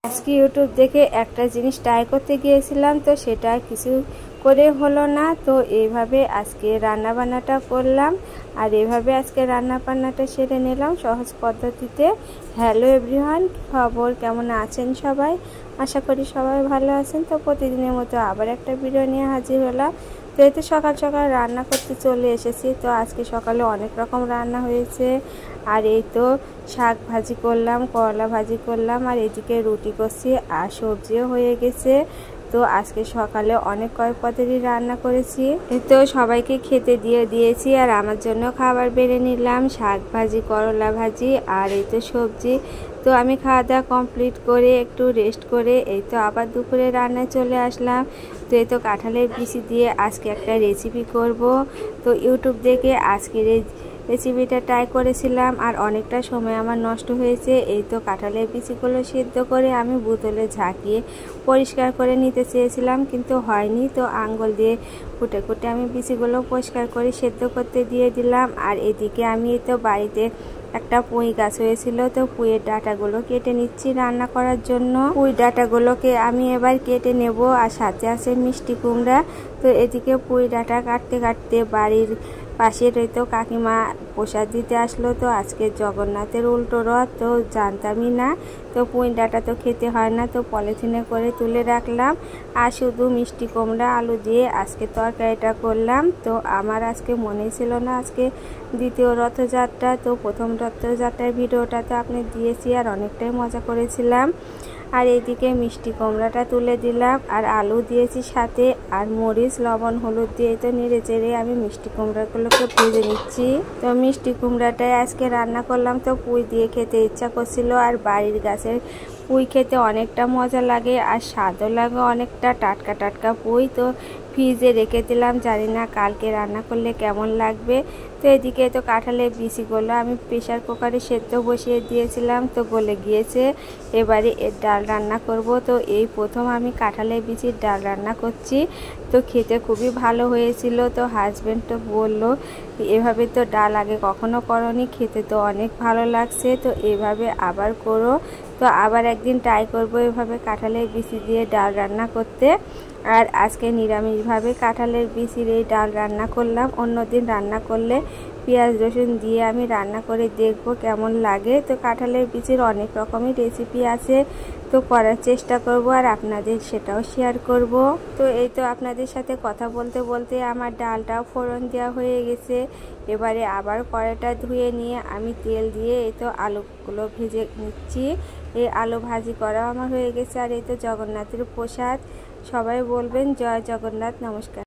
আজকে ইউটিউব দেখে একটা জিনিস ট্রাই করতে গিয়েছিলাম, তো সেটা কিছু করে হলো না। তো এইভাবে আজকে রান্না বান্নাটা করলাম আর এইভাবে আজকে রান্না বান্নাটা সেরে নিলাম সহজ পদ্ধতিতে। হ্যালো এভরিওয়ান, খবর কেমন আছেন সবাই? আশা করি সবাই ভালো আছেন। তো প্রতিদিনের মতো আবার একটা ভিডিও নিয়ে হাজির হলাম। তো এই তো সকাল সকাল রান্না করতে চলে এসেছি। তো আজকে সকালে অনেক রকম রান্না হয়েছে। আর এই তো শাক ভাজি করলাম, করলা ভাজি করলাম, আর এদিকে রুটি করছি আর সবজিও হয়ে গেছে। তো আজকে সকালে অনেক কয়েক পদেরই রান্না করেছি। তো সবাইকে খেতে দিয়েছি আর আমার জন্য খাবার বেড়ে নিলাম, শাক ভাজি, করলা ভাজি আর এই তো সবজি। তো আমি খাওয়া দাওয়া কমপ্লিট করে একটু রেস্ট করে এই তো আবার দুপুরে রান্নায় চলে আসলাম। তো এই তো কাঁঠালের বিচি দিয়ে আজকে একটা রেসিপি করব। তো ইউটিউব দেখে আজকের এই রেসিপিটা ট্রাই করেছিলাম আর অনেকটা সময় আমার নষ্ট হয়েছে। এই তো কাঁঠালের বিচিগুলো সিদ্ধ করে আমি বোতলে ঝাঁকিয়ে পরিষ্কার করে নিতে চেয়েছিলাম, কিন্তু হয়নি। তো আঙ্গুল দিয়ে কুটে কুটে আমি বিচিগুলো পরিষ্কার করে সেদ্ধ করতে দিয়ে দিলাম। আর এদিকে আমি তো বাড়িতে একটা পুঁই গাছ হয়েছিল, তো পুঁইয়ের ডাঁটাগুলো কেটে নিচ্ছি রান্না করার জন্য। পুঁই ডাঁটাগুলোকে আমি এবার কেটে নেব। আর সাথে আছে মিষ্টি কুমড়া। তো এদিকে পুঁই ডাঁটা কাটতে কাটতে বাড়ির পাশের তো কাকিমা প্রসাদ দিতে আসলো। তো আজকে জগন্নাথের উল্টো রথ, তো জানতামই না। তো পুঁই ডাঁটা তো খেতে হয় না, তো পলিথিনে করে তুলে রাখলাম। আর শুধু মিষ্টি কুমড়া আলু দিয়ে আজকে তরকারিটা করলাম। তো আমার আজকে মনেই ছিল না আজকে দ্বিতীয় রথযাত্রা। তো প্রথম রথযাত্রার ভিডিওটা তো আপনি দিয়েছি আর অনেকটাই মজা করেছিলাম। আর এইদিকে মিষ্টি কুমড়াটা তুলে দিলাম আর আলু দিয়েছি সাথে, আর মরিচ লবণ হলুদ দিয়ে তো নেড়ে চেড়ে আমি মিষ্টি কুমড়াগুলোকে ভেজে নিচ্ছি। তো মিষ্টি কুমড়াটাই আজকে রান্না করলাম। তো পুঁই দিয়ে খেতে ইচ্ছা করছিল, আর বাড়ির গাছের পুঁই খেতে অনেকটা মজা লাগে আর স্বাদও লাগে অনেকটা। টাটকা টাটকা পুঁই তো ফ্রিজে রেখে দিলাম, জানি না কালকে রান্না করলে কেমন লাগবে। তো এদিকে তো কাঁঠালের বিচিগুলো আমি প্রেশার কুকারে সেদ্ধ বসিয়ে দিয়েছিলাম, তো গলে গিয়েছে। এবারে এর ডাল রান্না করব। তো এই প্রথম আমি কাঁঠালের বিচির ডাল রান্না করছি। তো খেতে খুবই ভালো হয়েছিল। তো হাজব্যান্ড তো বললো এভাবে তো ডাল আগে কখনো করনি, খেতে তো অনেক ভালো লাগছে, তো এভাবে আবার করো। তো আবার একদিন ট্রাই করব এভাবে কাঁঠালের বিচি দিয়ে ডাল রান্না করতে। আর আজকে নিরামিষভাবে কাঁঠালের বিচির এই ডাল রান্না করলাম। অন্যদিন রান্না করলে পেঁয়াজ রসুন দিয়ে আমি রান্না করে দেখব কেমন লাগে। তো কাঁঠালের বিচির অনেক রকমের রেসিপি আছে, তো করার চেষ্টা করব আর আপনাদের সেটাও শেয়ার করব। তো এই তো আপনাদের সাথে কথা বলতে বলতে আমার ডালটাও ফোড়ন দেওয়া হয়ে গেছে। এবারে আবার কড়াইটা ধুয়ে নিয়ে আমি তেল দিয়ে এই তো আলুগুলো ভেজে নিচ্ছি। এই আলু ভাজি করাও আমার হয়ে গেছে। আর এই তো জগন্নাথের প্রসাদ, সবাই বলবেন জয় জগন্নাথ, নমস্কার।